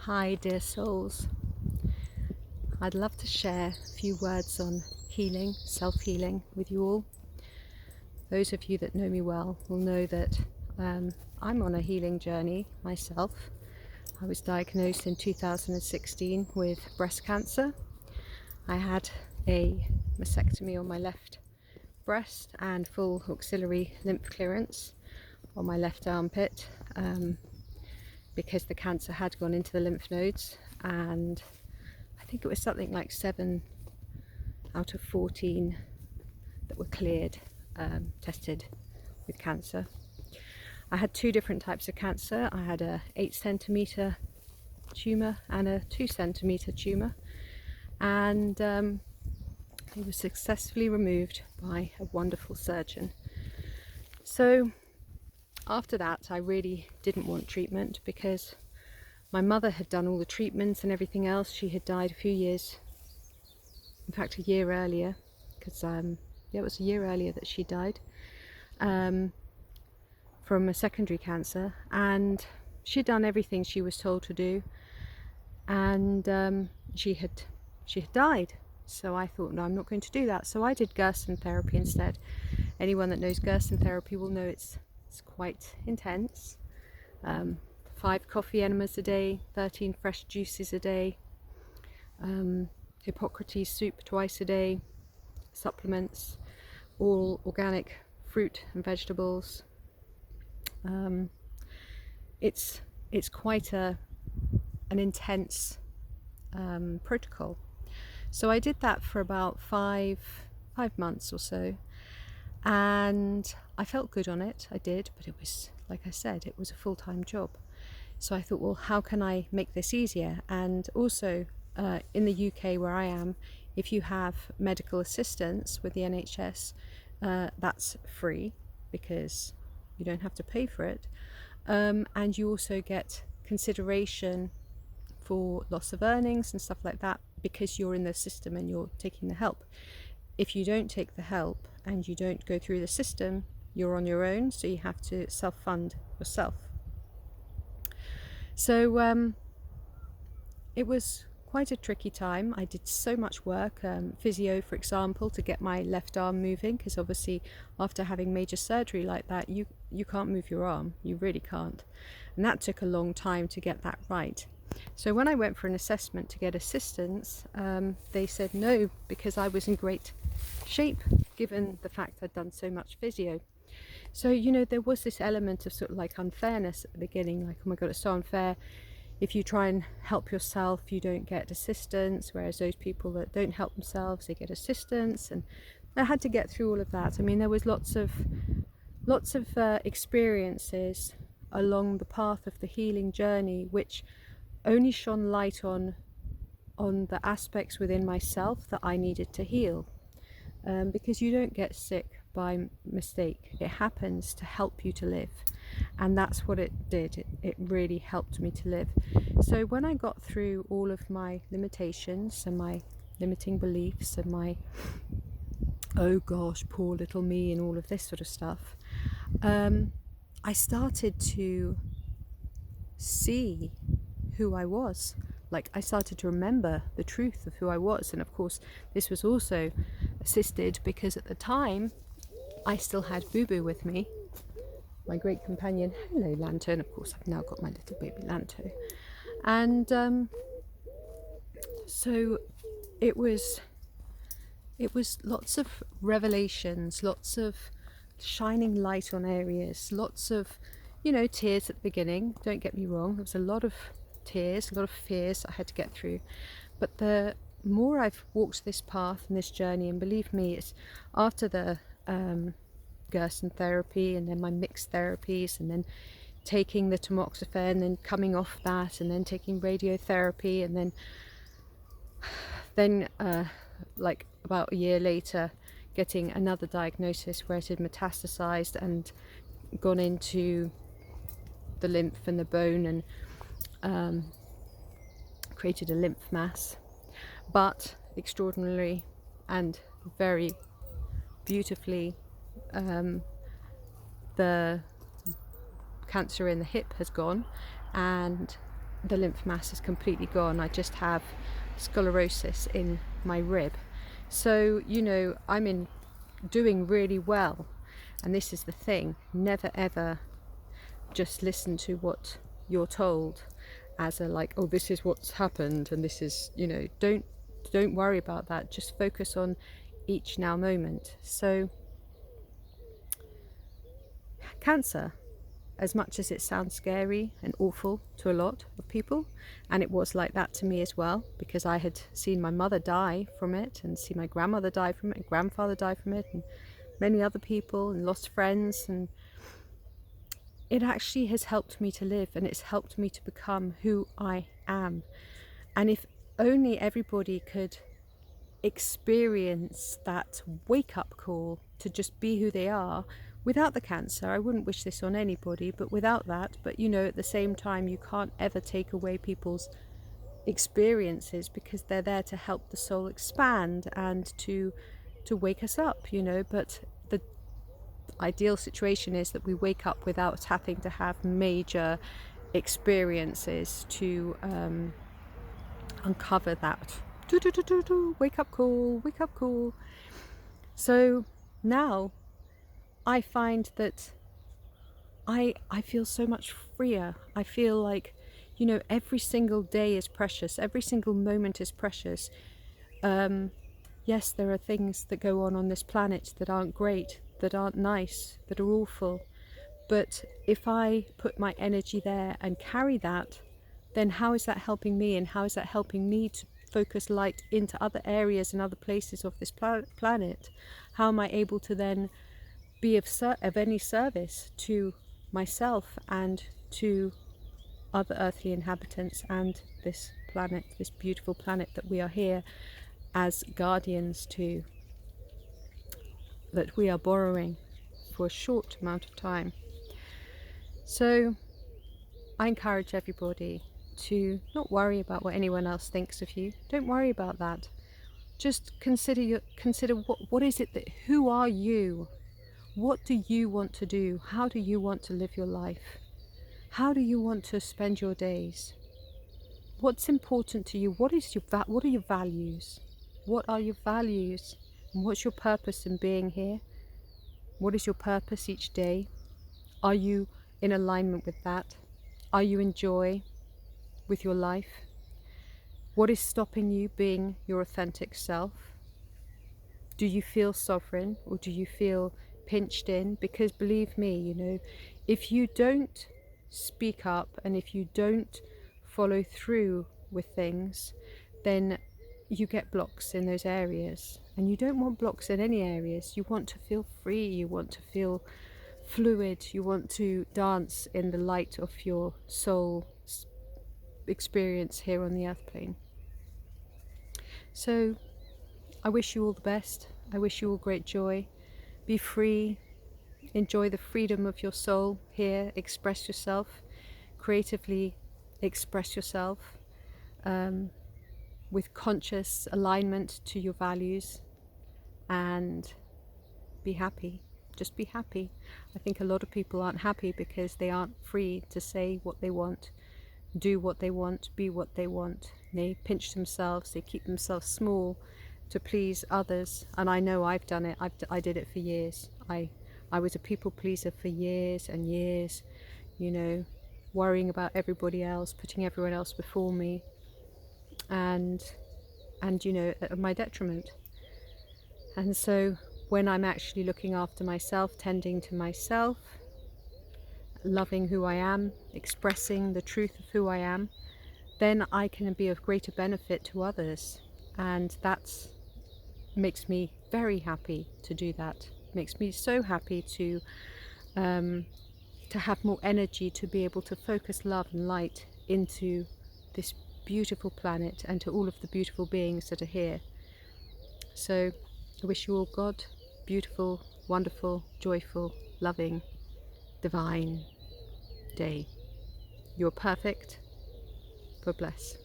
Hi dear souls, I'd love to share a few words on healing, self-healing with you all. Those of you that know me well will know that I'm on a healing journey myself. I was diagnosed in 2016 with breast cancer. I had a mastectomy on my left breast and full auxiliary lymph clearance on my left armpit because the cancer had gone into the lymph nodes, and I think it was something like 7 out of 14 that were cleared, tested with cancer. I had two different types of cancer. I had a 8 centimetre tumour and a 2 centimetre tumour, and it was successfully removed by a wonderful surgeon. So after that I really didn't want treatment because my mother had done all the treatments and everything else. She had died a few years, in fact a year earlier, because it was a year earlier that she died from a secondary cancer, and she'd done everything she was told to do, and she had died. So I thought, no, I'm not going to do that. So I did Gerson therapy instead. Anyone that knows Gerson therapy will know it's quite intense. 5 coffee enemas a day, 13 fresh juices a day, Hippocrates soup twice a day, supplements, all organic fruit and vegetables. It's quite an intense protocol. So I did that for about five months or so, and I felt good on it. I did, but it was, like I said, it was a full-time job. So I thought, well, how can I make this easier? And also in the UK where I am, if you have medical assistance with the NHS, that's free because you don't have to pay for it, and you also get consideration for loss of earnings and stuff like that because you're in the system and you're taking the help. If you don't take the help and you don't go through the system, you're on your own, so you have to self-fund yourself. So it was quite a tricky time. I did so much work, physio for example, to get my left arm moving, because obviously after having major surgery like that, you can't move your arm, you really can't, and that took a long time to get that right. So when I went for an assessment to get assistance, they said no, because I was in great shape given the fact I'd done so much physio. So, you know, there was this element of sort of like unfairness at the beginning, like, oh my god, it's so unfair. If you try and help yourself, you don't get assistance, whereas those people that don't help themselves, they get assistance. And I had to get through all of that. I mean, there was lots of experiences along the path of the healing journey which only shone light on the aspects within myself that I needed to heal, because you don't get sick by mistake. It happens to help you to live, and that's what it did. It really helped me to live. So when I got through all of my limitations and my limiting beliefs and my oh gosh, poor little me and all of this sort of stuff, I started to see who I was. Like, I started to remember the truth of who I was. And of course this was also assisted because at the time I still had Boo Boo with me, my great companion. Hello Lanto. And of course I've now got my little baby Lanto. And so it was lots of revelations, lots of shining light on areas, lots of, you know, tears at the beginning, don't get me wrong. There was a lot of tears, a lot of fears I had to get through, but the more I've walked this path and this journey, and believe me, it's after the Gerson therapy and then my mixed therapies and then taking the tamoxifen and then coming off that and then taking radiotherapy and then like about a year later getting another diagnosis where it had metastasized and gone into the lymph and the bone and created a lymph mass. But extraordinarily and very beautifully, the cancer in the hip has gone, and the lymph mass is completely gone. I just have sclerosis in my rib. So, you know, I'm doing really well. And this is the thing, never ever just listen to what you're told as a like, oh, this is what's happened and this is, you know, don't worry about that. Just focus on each now moment. So cancer, as much as it sounds scary and awful to a lot of people, and it was like that to me as well, because I had seen my mother die from it and see my grandmother die from it and grandfather die from it and many other people, and lost friends, and it actually has helped me to live, and it's helped me to become who I am. And if only everybody could experience that wake-up call to just be who they are without the cancer. I wouldn't wish this on anybody, but without that. But you know, at the same time, you can't ever take away people's experiences, because they're there to help the soul expand and to wake us up, you know. But the ideal situation is that we wake up without having to have major experiences to uncover that wake up call, wake up call. So now I find that I feel so much freer. I feel like, you know, every single day is precious, every single moment is precious. Yes, there are things that go on this planet that aren't great, that aren't nice, that are awful, but if I put my energy there and carry that, then how is that helping me, and how is that helping me to focus light into other areas and other places of this planet? How am I able to then be of any service to myself and to other earthly inhabitants and this planet, this beautiful planet that we are here as guardians to, that we are borrowing for a short amount of time? So I encourage everybody to not worry about what anyone else thinks of you. Don't worry about that. Just consider what is it that, who are you? What do you want to do? How do you want to live your life? How do you want to spend your days? What's important to you? What are your values? What are your values? And what's your purpose in being here? What is your purpose each day? Are you in alignment with that? Are you in joy with your life? What is stopping you being your authentic self? Do you feel sovereign, or do you feel pinched in? Because believe me, you know, if you don't speak up and if you don't follow through with things, then you get blocks in those areas. And you don't want blocks in any areas. You want to feel free, you want to feel fluid, you want to dance in the light of your soul experience here on the earth plane. So I wish you all the best. I wish you all great joy. Be free. Enjoy the freedom of your soul here. Express yourself. Creatively express yourself with conscious alignment to your values, and be happy. Just be happy. I think a lot of people aren't happy because they aren't free to say what they want, do what they want, be what they want. They pinch themselves, they keep themselves small to please others. And I know I've done it. I did it for years. I was a people pleaser for years and years, you know, worrying about everybody else, putting everyone else before me, and you know, at my detriment. And so when I'm actually looking after myself, tending to myself, loving who I am, expressing the truth of who I am, then I can be of greater benefit to others. And that makes me very happy to do that. Makes me so happy to have more energy to be able to focus love and light into this beautiful planet and to all of the beautiful beings that are here. So I wish you all God, beautiful, wonderful, joyful, loving, divine day. You're perfect. God bless.